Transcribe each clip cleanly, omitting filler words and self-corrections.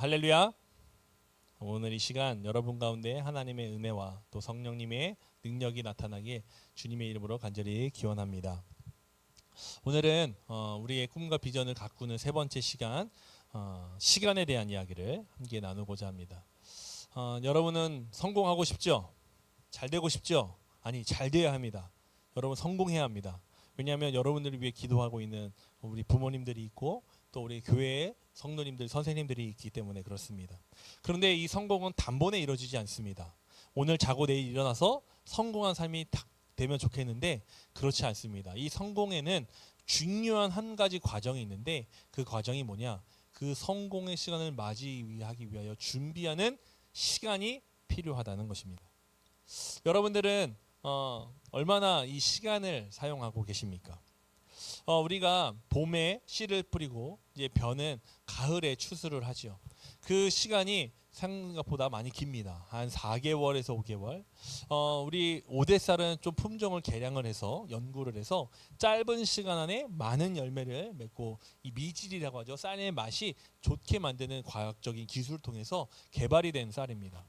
할렐루야. 오늘 이 시간 여러분 가운데 하나님의 은혜와 또 성령님의 능력이 나타나게 주님의 이름으로 간절히 기원합니다. 오늘은 우리의 꿈과 비전을 가꾸는 세 번째 시간, 시간에 대한 이야기를 함께 나누고자 합니다. 여러분은 성공하고 싶죠? 잘 되고 싶죠? 아니, 잘 돼야 합니다. 여러분 성공해야 합니다. 왜냐하면 여러분들을 위해 기도하고 있는 우리 부모님들이 있고 또 우리 교회의 성도님들, 선생님들이 있기 때문에 그렇습니다. 그런데 이 성공은 단번에 이루어지지 않습니다. 오늘 자고 내일 일어나서 성공한 삶이 딱 되면 좋겠는데 그렇지 않습니다. 이 성공에는 중요한 한 가지 과정이 있는데 그 과정이 뭐냐? 그 성공의 시간을 맞이하기 위하여 준비하는 시간이 필요하다는 것입니다. 여러분들은 얼마나 이 시간을 사용하고 계십니까? 우리가 봄에 씨를 뿌리고 이제 벼는 가을에 추수를 하죠. 그 시간이 생각보다 많이 깁니다. 한 4개월에서 5개월. 우리 오대쌀은 좀 품종을 개량을 해서 연구를 해서 짧은 시간 안에 많은 열매를 맺고 이 미질이라고 하죠. 쌀의 맛이 좋게 만드는 과학적인 기술을 통해서 개발이 된 쌀입니다.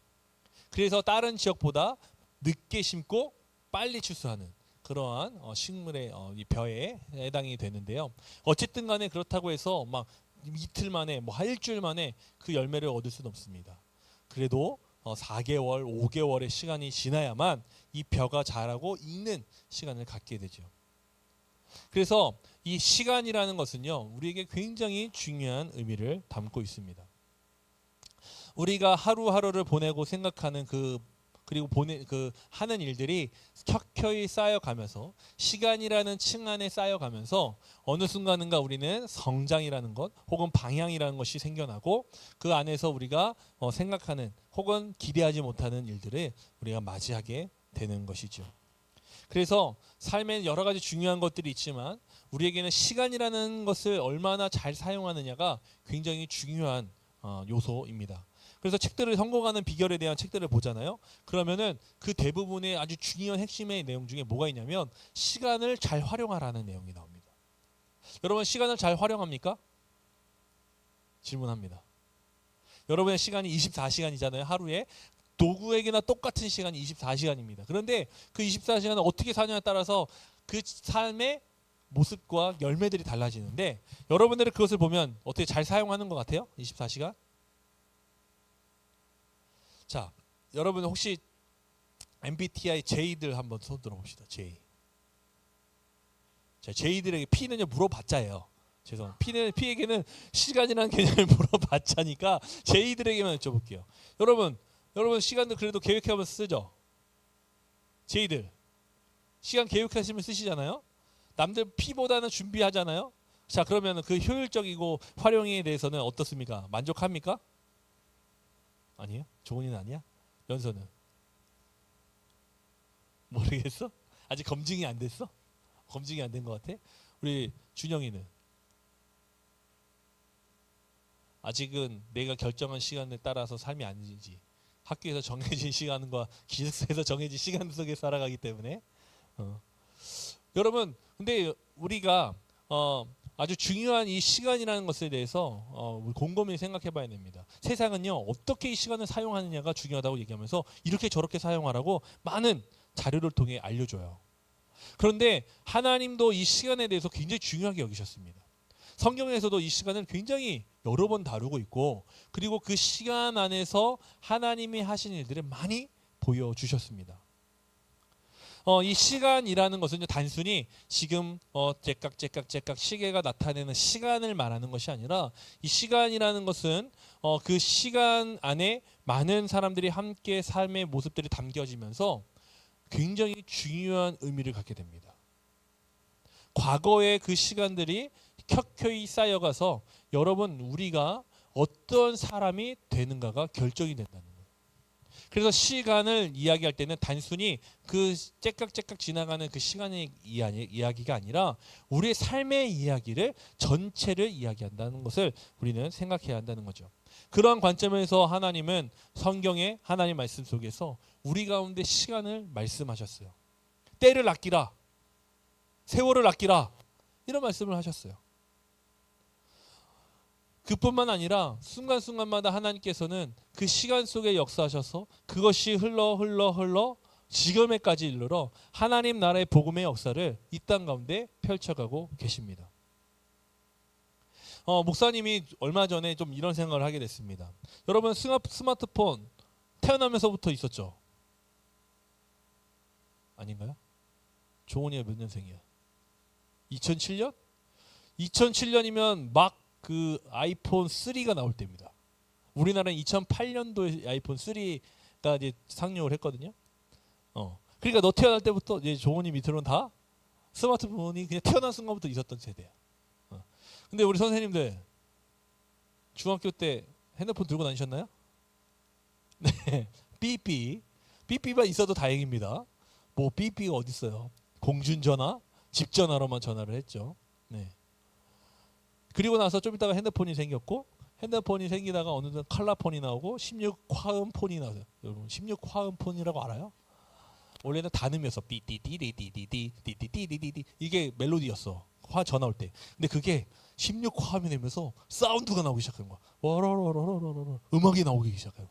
그래서 다른 지역보다 늦게 심고 빨리 추수하는 그러한 식물의 이 벼에 해당이 되는데요. 어쨌든 간에 그렇다고 해서 막 이틀 만에 뭐 일주일 만에 그 열매를 얻을 수는 없습니다. 그래도 4개월, 5개월의 시간이 지나야만 이 벼가 자라고 익는 시간을 갖게 되죠. 그래서 이 시간이라는 것은요, 우리에게 굉장히 중요한 의미를 담고 있습니다. 우리가 하루하루를 보내고 생각하는 그리고 하는 일들이 켜켜이 쌓여가면서 시간이라는 층 안에 쌓여가면서 어느 순간인가 우리는 성장이라는 것 혹은 방향이라는 것이 생겨나고 그 안에서 우리가 생각하는 혹은 기대하지 못하는 일들을 우리가 맞이하게 되는 것이죠. 그래서 삶에 여러 가지 중요한 것들이 있지만 우리에게는 시간이라는 것을 얼마나 잘 사용하느냐가 굉장히 중요한 요소입니다. 그래서 책들을 성공하는 비결에 대한 책들을 보잖아요. 그러면은 그 대부분의 아주 중요한 핵심의 내용 중에 뭐가 있냐면 시간을 잘 활용하라는 내용이 나옵니다. 여러분 시간을 잘 활용합니까? 질문합니다. 여러분의 시간이 24시간이잖아요. 하루에 누구에게나 똑같은 시간이 24시간입니다. 그런데 그 24시간을 어떻게 사냐에 따라서 그 삶의 모습과 열매들이 달라지는데 여러분들은 그것을 보면 어떻게 잘 사용하는 것 같아요? 24시간? 자, 여러분 혹시 MBTI J들 한번 손 들어봅시다. J. 자, J들에게 P는요 물어봤자예요. 죄송합니다. P에게는 시간이라는 개념을 물어봤자니까 J들에게만 여쭤볼게요. 여러분 시간도 그래도 계획하면서 쓰죠. J들 시간 계획하시면 쓰시잖아요. 남들 P보다는 준비하잖아요. 자, 그러면 그 효율적이고 활용에 대해서는 어떻습니까? 만족합니까? 아니에요? 종훈이는 아니야? 연서는? 모르겠어? 아직 검증이 안 됐어? 검증이 안 된 것 같아? 우리 준영이는? 아직은 내가 결정한 시간에 따라서 삶이 아니지. 학교에서 정해진 시간과 기숙사에서 정해진 시간 속에 살아가기 때문에 여러분 근데 우리가 아주 중요한 이 시간이라는 것에 대해서 우리 곰곰이 생각해 봐야 됩니다. 세상은요 어떻게 이 시간을 사용하느냐가 중요하다고 얘기하면서 이렇게 저렇게 사용하라고 많은 자료를 통해 알려줘요. 그런데 하나님도 이 시간에 대해서 굉장히 중요하게 여기셨습니다. 성경에서도 이 시간을 굉장히 여러 번 다루고 있고 그리고 그 시간 안에서 하나님이 하신 일들을 많이 보여주셨습니다. 이 시간이라는 것은 단순히 지금 째깍째깍째깍 시계가 나타내는 시간을 말하는 것이 아니라 이 시간이라는 것은 그 시간 안에 많은 사람들이 함께 삶의 모습들이 담겨지면서 굉장히 중요한 의미를 갖게 됩니다. 과거의 그 시간들이 켜켜이 쌓여가서 여러분 우리가 어떤 사람이 되는가가 결정이 된다는 거예요. 그래서 시간을 이야기할 때는 단순히 그 째깍째깍 지나가는 그 시간의 이야기가 아니라 우리의 삶의 이야기를 전체를 이야기한다는 것을 우리는 생각해야 한다는 거죠. 그러한 관점에서 하나님은 성경의 하나님 말씀 속에서 우리 가운데 시간을 말씀하셨어요. 때를 아끼라, 세월을 아끼라 이런 말씀을 하셨어요. 그뿐만 아니라 순간순간마다 하나님께서는 그 시간 속에 역사하셔서 그것이 흘러 지금에까지 이르러 하나님 나라의 복음의 역사를 이 땅 가운데 펼쳐가고 계십니다. 목사님이 얼마 전에 좀 이런 생각을 하게 됐습니다. 여러분 스마트폰 태어나면서부터 있었죠? 아닌가요? 조은이가 몇 년생이야? 2007년? 2007년이면 막 그 아이폰 3가 나올 때입니다. 우리나라는 2008년도에 아이폰 3가 이제 상용을 했거든요. 그러니까 너 태어날 때부터 이제 조은이 밑으로는 다 스마트폰이 그냥 태어난 순간부터 있었던 세대야. 근데 우리 선생님들 중학교 때 핸드폰 들고 다니셨나요? 네, 삐삐가 있어도 다행입니다. 뭐 삐삐가 어디 있어요? 공중전화, 집전화로만 전화를 했죠. 네. 그리고 나서 좀 있다가 핸드폰이 생겼고, 핸드폰이 생기다가 어느덧 컬러폰이 나오고 16화음 폰이 나와요. 여러분 16화음 폰이라고 알아요? 원래는 단음이었어. 삐띠띠리띠띠띠띠띠띠띠 이게 멜로디였어. 화 전화 올 때. 근데 그게 16화음이 되면서 사운드가 나오기 시작한 거야. 와라라라라라라 음악이 나오기 시작해요.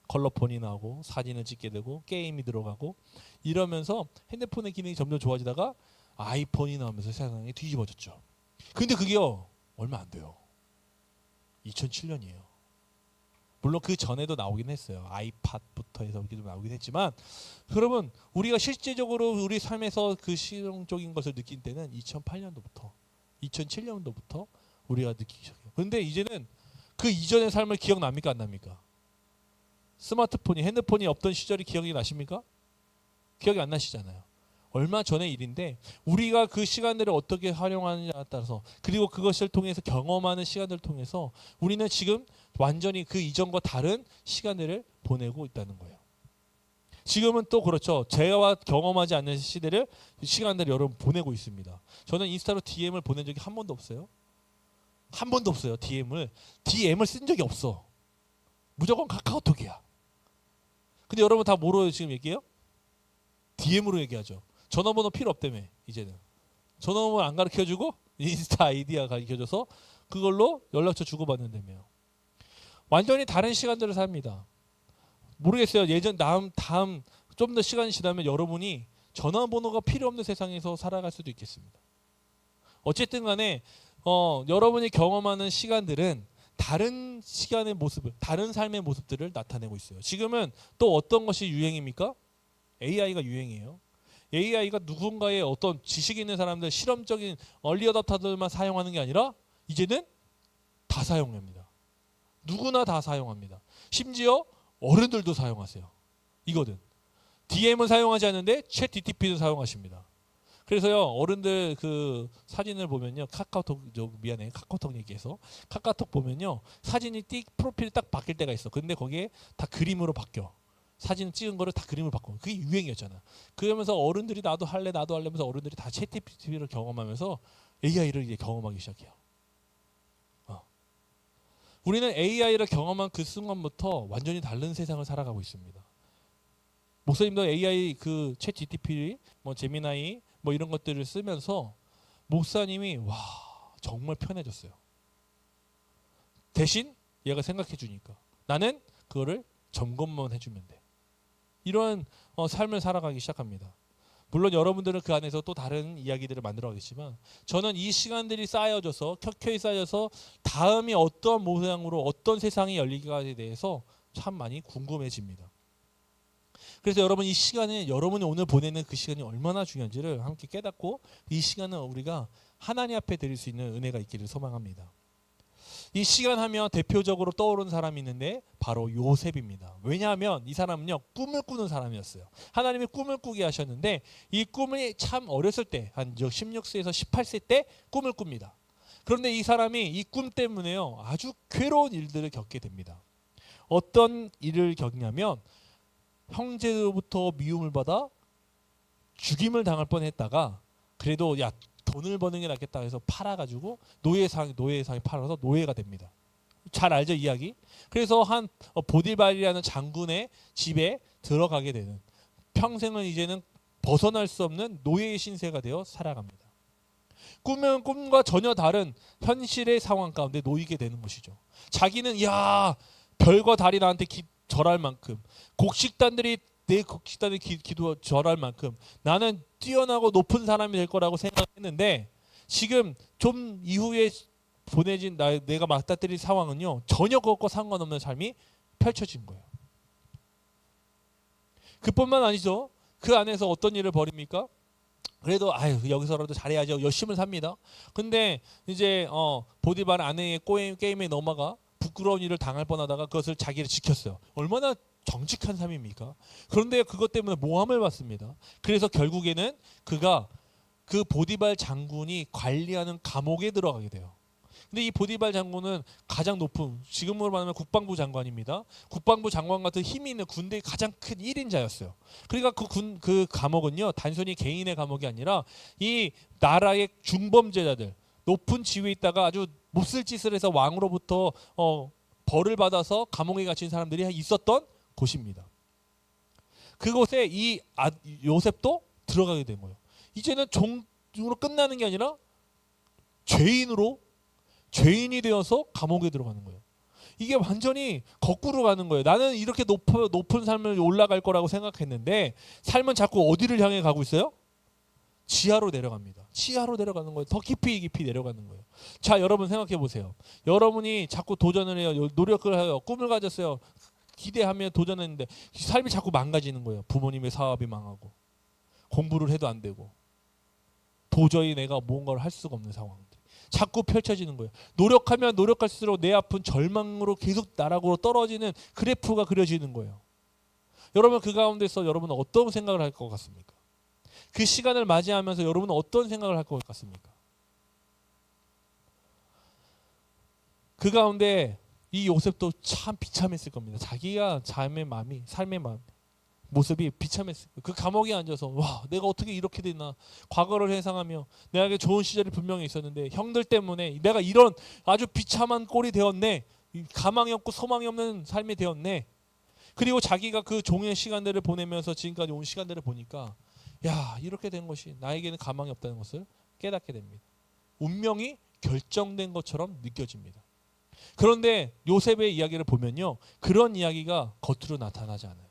컬러폰이 나오고 사진을 찍게 되고 게임이 들어가고 이러면서 핸드폰의 기능이 점점 좋아지다가 아이폰이 나오면서 세상이 뒤집어졌죠. 근데 그게요 얼마 안 돼요. 2007년이에요. 물론 그 전에도 나오긴 했어요. 아이팟부터 해서 이렇게 좀 나오긴 했지만 여러분 우리가 실제적으로 우리 삶에서 그 실용적인 것을 느낀 때는 2008년도부터 2007년도부터 우리가 느끼기 시작해요. 그런데 이제는 그 이전의 삶을 기억납니까 안 납니까? 스마트폰이 핸드폰이 없던 시절이 기억이 나십니까? 기억이 안 나시잖아요. 얼마 전의 일인데 우리가 그 시간들을 어떻게 활용하느냐에 따라서 그리고 그것을 통해서 경험하는 시간들을 통해서 우리는 지금 완전히 그 이전과 다른 시간들을 보내고 있다는 거예요. 지금은 또 그렇죠. 제가 경험하지 않는 시간들을 여러분 보내고 있습니다. 저는 인스타로 DM을 보낸 적이 한 번도 없어요. 한 번도 없어요. DM을 쓴 적이 없어. 무조건 카카오톡이야. 근데 여러분 다 뭐로 지금 얘기해요? DM으로 얘기하죠. 전화번호 필요 없다며 이제는. 전화번호 안 가르쳐주고 인스타 아이디가 가르쳐줘서 그걸로 연락처 주고받는다며요. 완전히 다른 시간들을 삽니다. 모르겠어요. 다음 좀 더 시간이 지나면 여러분이 전화번호가 필요 없는 세상에서 살아갈 수도 있겠습니다. 어쨌든 간에 여러분이 경험하는 시간들은 다른 시간의 모습을, 다른 삶의 모습들을 나타내고 있어요. 지금은 또 어떤 것이 유행입니까? AI가 유행이에요. AI가 누군가의 어떤 지식 있는 사람들, 실험적인 얼리 어답터들만 사용하는 게 아니라 이제는 다 사용합니다. 누구나 다 사용합니다. 심지어 어른들도 사용하세요. 이거든. DM은 사용하지 않는데 챗 GTP는 사용하십니다. 그래서요 어른들 그 사진을 보면요 카카오톡 얘기해서 카카오톡 보면요 사진이 프로필이 딱 바뀔 때가 있어. 근데 거기에 다 그림으로 바뀌어. 사진 찍은 거를 다 그림으로 바꿔. 그게 유행이었잖아. 그러면서 어른들이 나도 할래 하면서 어른들이 다 챗 GTP를 경험하면서 AI를 이제 경험하기 시작해요. 우리는 AI를 경험한 그 순간부터 완전히 다른 세상을 살아가고 있습니다. 목사님도 AI 그 챗 GTP, 뭐 제미나이 뭐 이런 것들을 쓰면서 목사님이 와 정말 편해졌어요. 대신 얘가 생각해 주니까 나는 그거를 점검만 해주면 돼. 이런 삶을 살아가기 시작합니다. 물론 여러분들은 그 안에서 또 다른 이야기들을 만들어가겠지만 저는 이 시간들이 쌓여져서 켜켜이 쌓여서 다음이 어떤 모양으로 어떤 세상이 열리기에 대해서 참 많이 궁금해집니다. 그래서 여러분 이 시간에 여러분이 오늘 보내는 그 시간이 얼마나 중요한지를 함께 깨닫고 이 시간은 우리가 하나님 앞에 드릴 수 있는 은혜가 있기를 소망합니다. 이 시간 하면 대표적으로 떠오르는 사람이 있는데 바로 요셉입니다. 왜냐하면 이 사람은요 꿈을 꾸는 사람이었어요. 하나님이 꿈을 꾸게 하셨는데 이 꿈이 참 어렸을 때 한 16세에서 18세 때 꿈을 꿉니다. 그런데 이 사람이 이 꿈 때문에요 아주 괴로운 일들을 겪게 됩니다. 어떤 일을 겪냐면 형제로부터 미움을 받아 죽임을 당할 뻔했다가 그래도 야 돈을 버는 게 낫겠다 해서 팔아가지고 노예상에 팔아서 노예가 됩니다. 잘 알죠 이야기? 그래서 한 보디발이라는 장군의 집에 들어가게 되는 평생은 이제는 벗어날 수 없는 노예의 신세가 되어 살아갑니다. 꿈은 꿈과 전혀 다른 현실의 상황 가운데 놓이게 되는 것이죠. 자기는 야 별과 달이 나한테 절할 만큼 곡식단들이 내 곡식단의 기도 절할 만큼 나는 뛰어나고 높은 사람이 될 거라고 생각했는데 지금 좀 이후에 보내진 내가 맞닥뜨릴 상황은요 전혀 그것과 상관없는 삶이 펼쳐진 거예요. 그뿐만 아니죠. 그 안에서 어떤 일을 벌입니까? 그래도 여기서라도 잘해야죠. 열심히 삽니다. 근데 이제 보디발 아내의 게임에 넘어가 부끄러운 일을 당할 뻔하다가 그것을 자기를 지켰어요. 얼마나 정직한 삶입니까? 그런데 그것 때문에 모함을 받습니다. 그래서 결국에는 그가 그 보디발 장군이 관리하는 감옥에 들어가게 돼요. 근데 이 보디발 장군은 가장 높은, 지금으로 말하면 국방부 장관입니다. 국방부 장관 같은 힘이 있는 군대의 가장 큰 1인자였어요. 그러니까 그 감옥은요 단순히 개인의 감옥이 아니라 이 나라의 중범죄자들, 높은 지위에 있다가 아주 몹쓸 짓을 해서 왕으로부터 벌을 받아서 감옥에 갇힌 사람들이 있었던 곳입니다. 그곳에 이 요셉도 들어가게 된 거예요. 이제는 종으로 끝나는 게 아니라 죄인이 되어서 감옥에 들어가는 거예요. 이게 완전히 거꾸로 가는 거예요. 나는 이렇게 높은 삶을 올라갈 거라고 생각했는데 삶은 자꾸 어디를 향해 가고 있어요? 지하로 내려갑니다. 지하로 내려가는 거예요. 더 깊이 내려가는 거예요. 자, 여러분 생각해 보세요. 여러분이 자꾸 도전을 해요. 노력을 해요. 꿈을 가졌어요. 기대하며 도전했는데 삶이 자꾸 망가지는 거예요. 부모님의 사업이 망하고 공부를 해도 안 되고 도저히 내가 뭔가를 할 수가 없는 상황들 자꾸 펼쳐지는 거예요. 노력하면 노력할수록 내 앞은 절망으로 계속 나락으로 떨어지는 그래프가 그려지는 거예요. 여러분 그 가운데서 여러분은 어떤 생각을 할 것 같습니까? 그 시간을 맞이하면서 여러분은 어떤 생각을 할 것 같습니까? 그 가운데 이 요셉도 참 비참했을 겁니다. 자기가 삶의 모습이 비참했어요. 그 감옥에 앉아서 와 내가 어떻게 이렇게 됐나 과거를 회상하며 내가 좋은 시절이 분명히 있었는데 형들 때문에 내가 이런 아주 비참한 꼴이 되었네. 가망이 없고 소망이 없는 삶이 되었네. 그리고 자기가 그 종의 시간들을 보내면서 지금까지 온 시간들을 보니까 야 이렇게 된 것이 나에게는 가망이 없다는 것을 깨닫게 됩니다. 운명이 결정된 것처럼 느껴집니다. 그런데 요셉의 이야기를 보면요 그런 이야기가 겉으로 나타나지 않아요.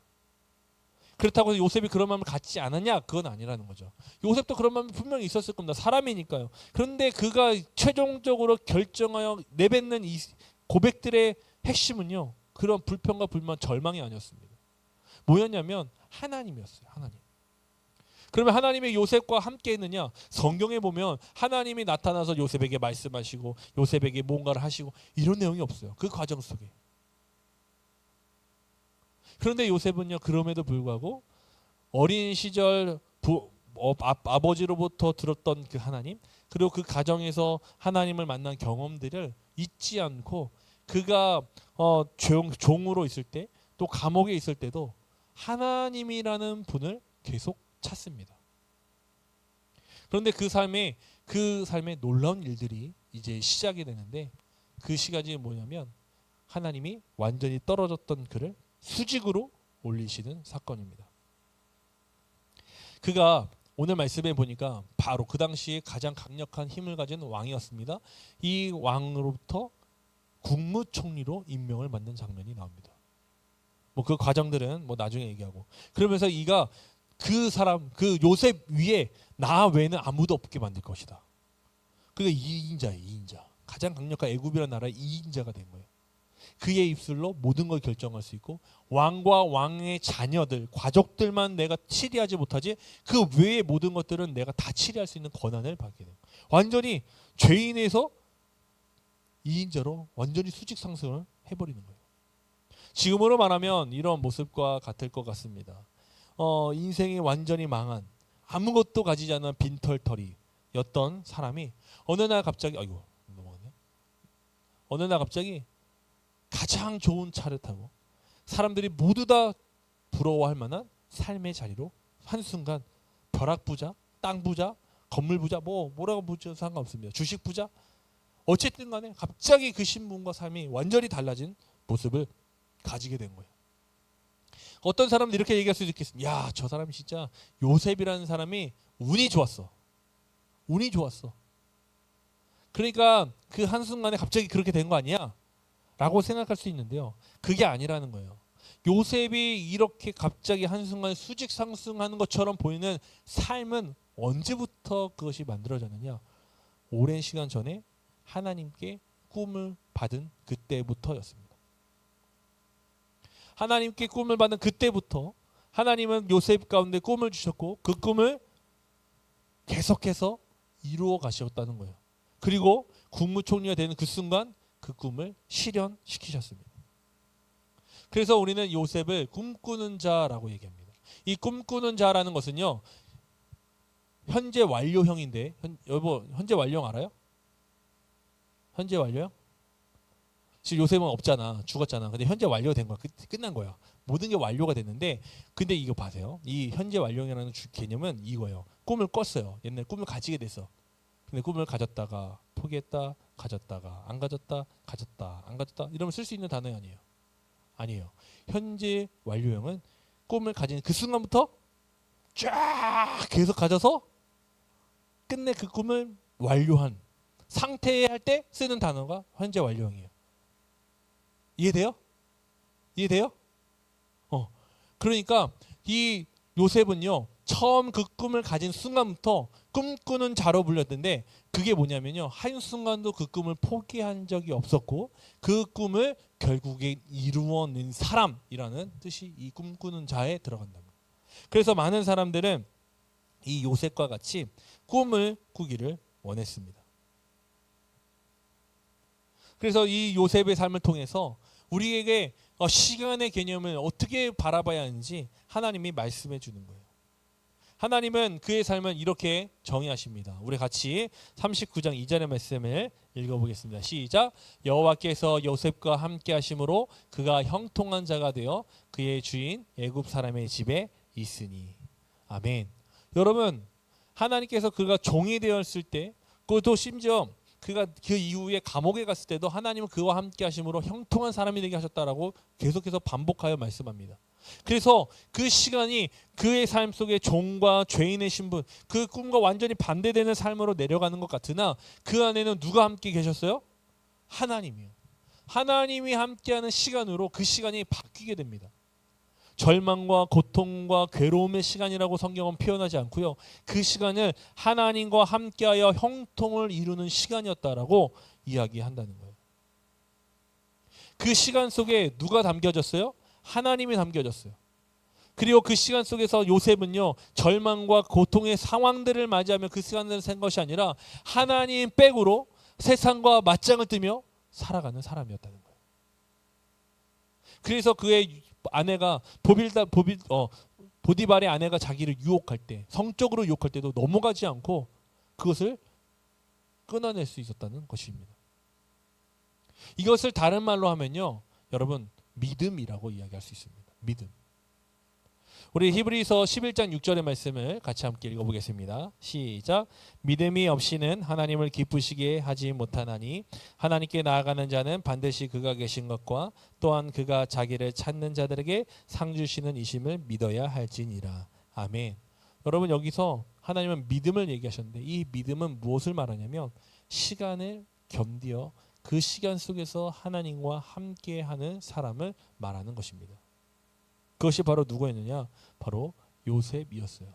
그렇다고 요셉이 그런 마음을 갖지 않았냐? 그건 아니라는 거죠. 요셉도 그런 마음이 분명히 있었을 겁니다. 사람이니까요. 그런데 그가 최종적으로 결정하여 내뱉는 이 고백들의 핵심은요. 그런 불평과 불만, 절망이 아니었습니다. 뭐였냐면 하나님이었어요. 하나님. 그러면 하나님이 요셉과 함께 했느냐? 성경에 보면 하나님이 나타나서 요셉에게 말씀하시고 요셉에게 뭔가를 하시고 이런 내용이 없어요. 그 과정 속에. 그런데 요셉은요 그럼에도 불구하고 어린 시절 아버지로부터 들었던 그 하나님 그리고 그 가정에서 하나님을 만난 경험들을 잊지 않고 그가 종으로 있을 때 또 감옥에 있을 때도 하나님이라는 분을 계속 찾습니다. 그런데 그 삶에 놀라운 일들이 이제 시작이 되는데 그 시간이 뭐냐면 하나님이 완전히 떨어졌던 그를 수직으로 올리시는 사건입니다. 그가 오늘 말씀에 보니까 바로 그 당시에 가장 강력한 힘을 가진 왕이었습니다. 이 왕으로부터 국무총리로 임명을 받는 장면이 나옵니다. 뭐 그 과정들은 뭐 나중에 얘기하고 그러면서 이가 그 요셉 위에 나 외에는 아무도 없게 만들 것이다. 그게 2인자예요. 2인자. 가장 강력한 애굽이라는 나라의 2인자가 된 거예요. 그의 입술로 모든 걸 결정할 수 있고 왕과 왕의 자녀들, 가족들만 내가 치리하지 못하지 그 외의 모든 것들은 내가 다 치리할 수 있는 권한을 받게 돼요. 완전히 죄인에서 2인자로 완전히 수직 상승을 해버리는 거예요. 지금으로 말하면 이런 모습과 같을 것 같습니다. 인생이 완전히 망한 아무것도 가지지 않은 빈털터리였던 사람이 어느 날 갑자기 가장 좋은 차를 타고 사람들이 모두 다 부러워할 만한 삶의 자리로 한순간 벼락부자, 땅부자, 건물부자 뭐라고 부자 상관없습니다. 주식부자 어쨌든 간에 갑자기 그 신분과 삶이 완전히 달라진 모습을 가지게 된 거예요. 어떤 사람은 이렇게 얘기할 수도 있겠습니다. 야, 저 사람이 진짜 요셉이라는 사람이 운이 좋았어. 운이 좋았어. 그러니까 그 한순간에 갑자기 그렇게 된 거 아니야? 라고 생각할 수 있는데요. 그게 아니라는 거예요. 요셉이 이렇게 갑자기 한순간에 수직 상승하는 것처럼 보이는 삶은 언제부터 그것이 만들어졌느냐? 오랜 시간 전에 하나님께 꿈을 받은 그때부터였습니다. 하나님께 꿈을 받은 그때부터 하나님은 요셉 가운데 꿈을 주셨고 그 꿈을 계속해서 이루어 가셨다는 거예요. 그리고 국무총리가 되는 그 순간 그 꿈을 실현시키셨습니다. 그래서 우리는 요셉을 꿈꾸는 자라고 얘기합니다. 이 꿈꾸는 자라는 것은요, 현재 완료형인데, 여보, 현재 완료형 알아요? 현재 완료형? 지금 요셉은 없잖아, 죽었잖아. 근데 현재 완료된 거야. 끝난 거야. 모든 게 완료가 됐는데, 근데 이거 봐세요. 이 현재 완료형이라는 개념은 이거예요. 꿈을 꿨어요. 옛날 꿈을 가지게 됐어. 근데 꿈을 가졌다가 포기했다, 가졌다가 안 가졌다, 가졌다, 안 가졌다 이러면 쓸 수 있는 단어 아니에요. 아니에요. 현재 완료형은 꿈을 가진 그 순간부터 쫙 계속 가져서 끝내 그 꿈을 완료한 상태에 할 때 쓰는 단어가 현재 완료형이에요. 이해돼요? 이해돼요? 그러니까 이 요셉은요, 처음 그 꿈을 가진 순간부터 꿈꾸는 자로 불렸는데 그게 뭐냐면요, 한순간도 그 꿈을 포기한 적이 없었고 그 꿈을 결국에 이루어낸 사람이라는 뜻이 이 꿈꾸는 자에 들어간답니다. 그래서 많은 사람들은 이 요셉과 같이 꿈을 꾸기를 원했습니다. 그래서 이 요셉의 삶을 통해서 우리에게 시간의 개념을 어떻게 바라봐야 하는지 하나님이 말씀해 주는 거예요. 하나님은 그의 삶을 이렇게 정의하십니다. 우리 같이 39장 2절의 말씀을 읽어보겠습니다. 시작. 여호와께서 요셉과 함께 하심으로 그가 형통한 자가 되어 그의 주인 애굽 사람의 집에 있으니. 아멘. 여러분, 하나님께서 그가 종이 되었을 때, 그것도 심지어 그가 그 이후에 감옥에 갔을 때도 하나님은 그와 함께 하심으로 형통한 사람이 되게 하셨다라고 계속해서 반복하여 말씀합니다. 그래서 그 시간이 그의 삶 속에 종과 죄인의 신분, 그 꿈과 완전히 반대되는 삶으로 내려가는 것 같으나 그 안에는 누가 함께 계셨어요? 하나님이요. 하나님이 함께하는 시간으로 그 시간이 바뀌게 됩니다. 절망과 고통과 괴로움의 시간이라고 성경은 표현하지 않고요. 그 시간을 하나님과 함께하여 형통을 이루는 시간이었다라고 이야기한다는 거예요. 그 시간 속에 누가 담겨졌어요? 하나님이 담겨졌어요. 그리고 그 시간 속에서 요셉은요, 절망과 고통의 상황들을 맞이하며 그 시간을 산 것이 아니라 하나님 백으로 세상과 맞짱을 뜨며 살아가는 사람이었다는 거예요. 그래서 그의 아내가 보디발의 아내가 자기를 유혹할 때, 성적으로 유혹할 때도 넘어가지 않고 그것을 끊어낼 수 있었다는 것입니다. 이것을 다른 말로 하면요, 여러분, 믿음이라고 이야기할 수 있습니다. 믿음. 우리 히브리서 11장 6절의 말씀을 같이 함께 읽어보겠습니다. 시작. 믿음이 없이는 하나님을 기쁘시게 하지 못하나니 하나님께 나아가는 자는 반드시 그가 계신 것과 또한 그가 자기를 찾는 자들에게 상 주시는 이심을 믿어야 할지니라. 아멘. 여러분, 여기서 하나님은 믿음을 얘기하셨는데 이 믿음은 무엇을 말하냐면 시간을 견디어 그 시간 속에서 하나님과 함께하는 사람을 말하는 것입니다. 그것이 바로 누구였느냐? 바로 요셉이었어요.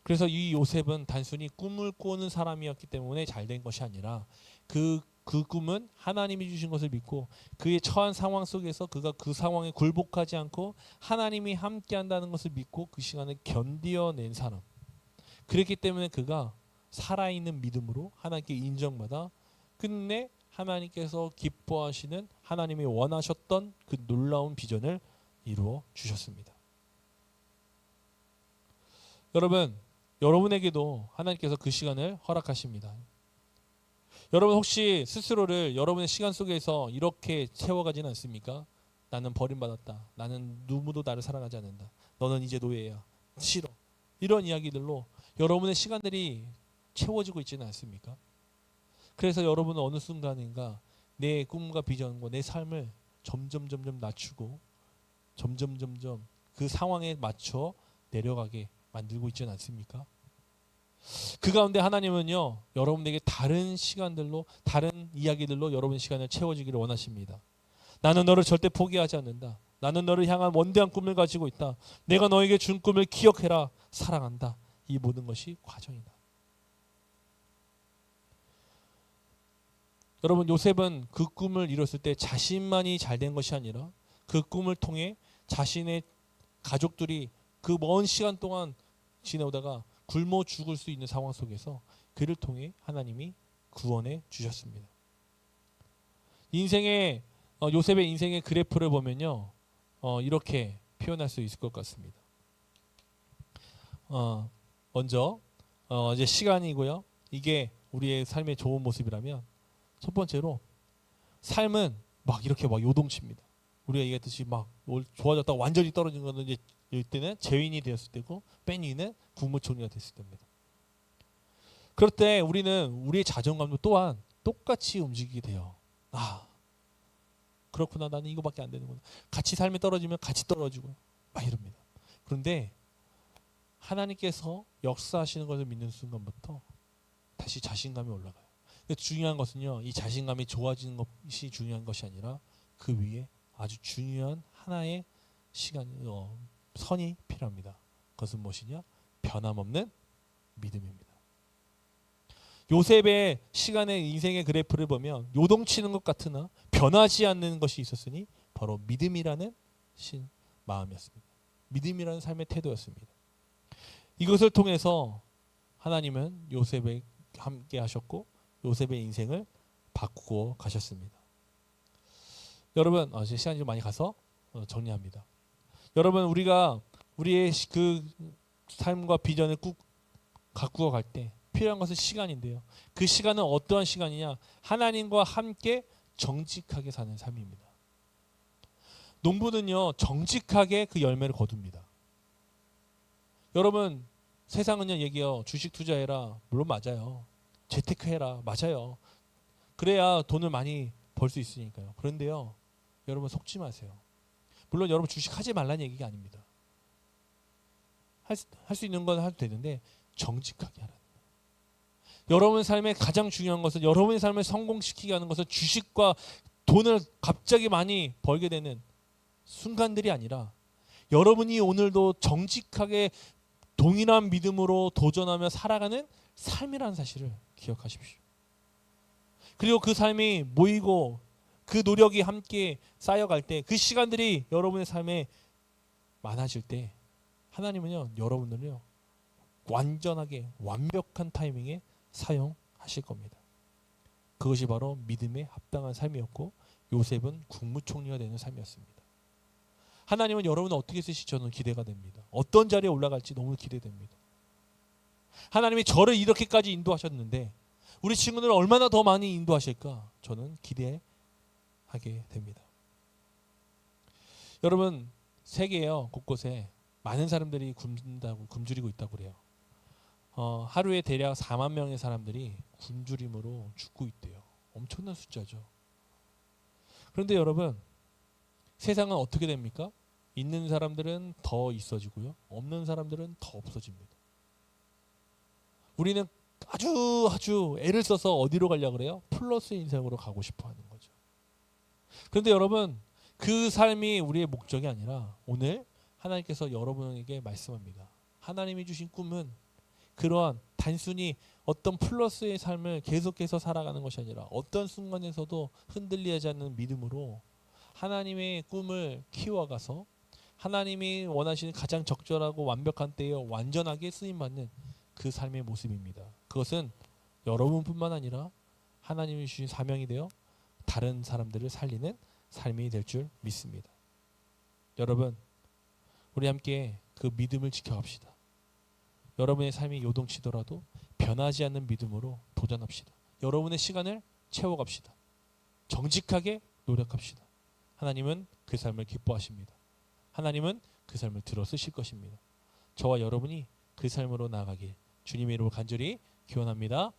그래서 이 요셉은 단순히 꿈을 꾸는 사람이었기 때문에 잘된 것이 아니라 그 꿈은 하나님이 주신 것을 믿고 그의 처한 상황 속에서 그가 그 상황에 굴복하지 않고 하나님이 함께한다는 것을 믿고 그 시간을 견디어낸 사람. 그렇기 때문에 그가 살아있는 믿음으로 하나님께 인정받아 끝내 하나님께서 기뻐하시는 하나님이 원하셨던 그 놀라운 비전을 이루어 주셨습니다. 여러분, 여러분에게도 하나님께서 그 시간을 허락하십니다. 여러분 혹시 스스로를 여러분의 시간 속에서 이렇게 채워가지는 않습니까? 나는 버림받았다. 나는 누구도 나를 사랑하지 않는다. 너는 이제 노예야. 싫어. 이런 이야기들로 여러분의 시간들이 채워지고 있지는 않습니까? 그래서 여러분은 어느 순간인가 내 꿈과 비전과 내 삶을 점점 낮추고 점점 그 상황에 맞춰 내려가게 만들고 있지는 않습니까? 그 가운데 하나님은요, 여러분에게 다른 시간들로, 다른 이야기들로 여러분의 시간을 채워주기를 원하십니다. 나는 너를 절대 포기하지 않는다. 나는 너를 향한 원대한 꿈을 가지고 있다. 내가 너에게 준 꿈을 기억해라. 사랑한다. 이 모든 것이 과정이다. 여러분, 요셉은 그 꿈을 이뤘을 때 자신만이 잘된 것이 아니라 그 꿈을 통해 자신의 가족들이 그 먼 시간 동안 지내오다가 굶어 죽을 수 있는 상황 속에서 그를 통해 하나님이 구원해 주셨습니다. 요셉의 인생의 그래프를 보면요, 이렇게 표현할 수 있을 것 같습니다. 먼저 이제 시간이고요. 이게 우리의 삶의 좋은 모습이라면, 첫 번째로 삶은 막 이렇게 막 요동칩니다. 우리가 얘기했듯이 막 좋아졌다가 완전히 떨어진 거는 이제 이때는 재윈이 되었을 때고, 맨 위는 국무총리가 됐을 때입니다. 그럴 때 우리는 우리의 자존감도 또한 똑같이 움직이게 돼요. 그렇구나, 나는 이거밖에 안 되는구나. 같이 삶에 떨어지면 같이 떨어지고 막 이럽니다. 그런데 하나님께서 역사하시는 것을 믿는 순간부터 다시 자신감이 올라가요. 근데 중요한 것은요, 이 자신감이 좋아지는 것이 중요한 것이 아니라 그 위에 아주 중요한 하나의 선이 필요합니다. 그것은 무엇이냐? 변함없는 믿음입니다. 요셉의 시간의 인생의 그래프를 보면 요동치는 것 같으나 변하지 않는 것이 있었으니 바로 믿음이라는 마음이었습니다. 믿음이라는 삶의 태도였습니다. 이것을 통해서 하나님은 요셉에 함께 하셨고 요셉의 인생을 바꾸고 가셨습니다. 여러분, 시간이 좀 많이 가서 정리합니다. 여러분, 우리가 우리의 그 삶과 비전을 꾹 가꾸어 갈 때 필요한 것은 시간인데요. 그 시간은 어떠한 시간이냐? 하나님과 함께 정직하게 사는 삶입니다. 농부는요, 정직하게 그 열매를 거둡니다. 여러분, 세상은요, 얘기해요. 주식 투자해라. 물론 맞아요. 재테크해라. 맞아요. 그래야 돈을 많이 벌 수 있으니까요. 그런데요, 여러분 속지 마세요. 물론 여러분 주식하지 말라는 얘기가 아닙니다. 할 수 있는 건 해도 되는데 정직하게 하라는 거예요. 여러분 삶의 가장 중요한 것은, 여러분의 삶을 성공시키게 하는 것은 주식과 돈을 갑자기 많이 벌게 되는 순간들이 아니라 여러분이 오늘도 정직하게 동일한 믿음으로 도전하며 살아가는 삶이라는 사실을 기억하십시오. 그리고 그 삶이 모이고 그 노력이 함께 쌓여갈 때, 그 시간들이 여러분의 삶에 많아질 때 하나님은요, 여러분들을요 완전하게 완벽한 타이밍에 사용하실 겁니다. 그것이 바로 믿음에 합당한 삶이었고 요셉은 국무총리가 되는 삶이었습니다. 하나님은 여러분을 어떻게 쓰실지 저는 기대가 됩니다. 어떤 자리에 올라갈지 너무 기대됩니다. 하나님이 저를 이렇게까지 인도하셨는데 우리 친구들을 얼마나 더 많이 인도하실까 저는 기대하게 됩니다. 여러분, 세계에요 곳곳에 많은 사람들이 굶주리고 있다고 그래요. 하루에 대략 4만 명의 사람들이 굶주림으로 죽고 있대요. 엄청난 숫자죠. 그런데 여러분, 세상은 어떻게 됩니까? 있는 사람들은 더 있어지고요, 없는 사람들은 더 없어집니다. 우리는 아주 애를 써서 어디로 가려고 그래요? 플러스 인생으로 가고 싶어 하는 거죠. 그런데 여러분, 그 삶이 우리의 목적이 아니라 오늘 하나님께서 여러분에게 말씀합니다. 하나님이 주신 꿈은 그러한 단순히 어떤 플러스의 삶을 계속해서 살아가는 것이 아니라 어떤 순간에서도 흔들리지 않는 믿음으로 하나님의 꿈을 키워가서 하나님이 원하시는 가장 적절하고 완벽한 때에 완전하게 쓰임받는 그 삶의 모습입니다. 그것은 여러분뿐만 아니라 하나님이 주신 사명이 되어 다른 사람들을 살리는 삶이 될 줄 믿습니다. 여러분, 우리 함께 그 믿음을 지켜갑시다. 여러분의 삶이 요동치더라도 변하지 않는 믿음으로 도전합시다. 여러분의 시간을 채워갑시다. 정직하게 노력합시다. 하나님은 그 삶을 기뻐하십니다. 하나님은 그 삶을 들어 쓰실 것입니다. 저와 여러분이 그 삶으로 나아가길 주님의 이름으로 간절히 기원합니다.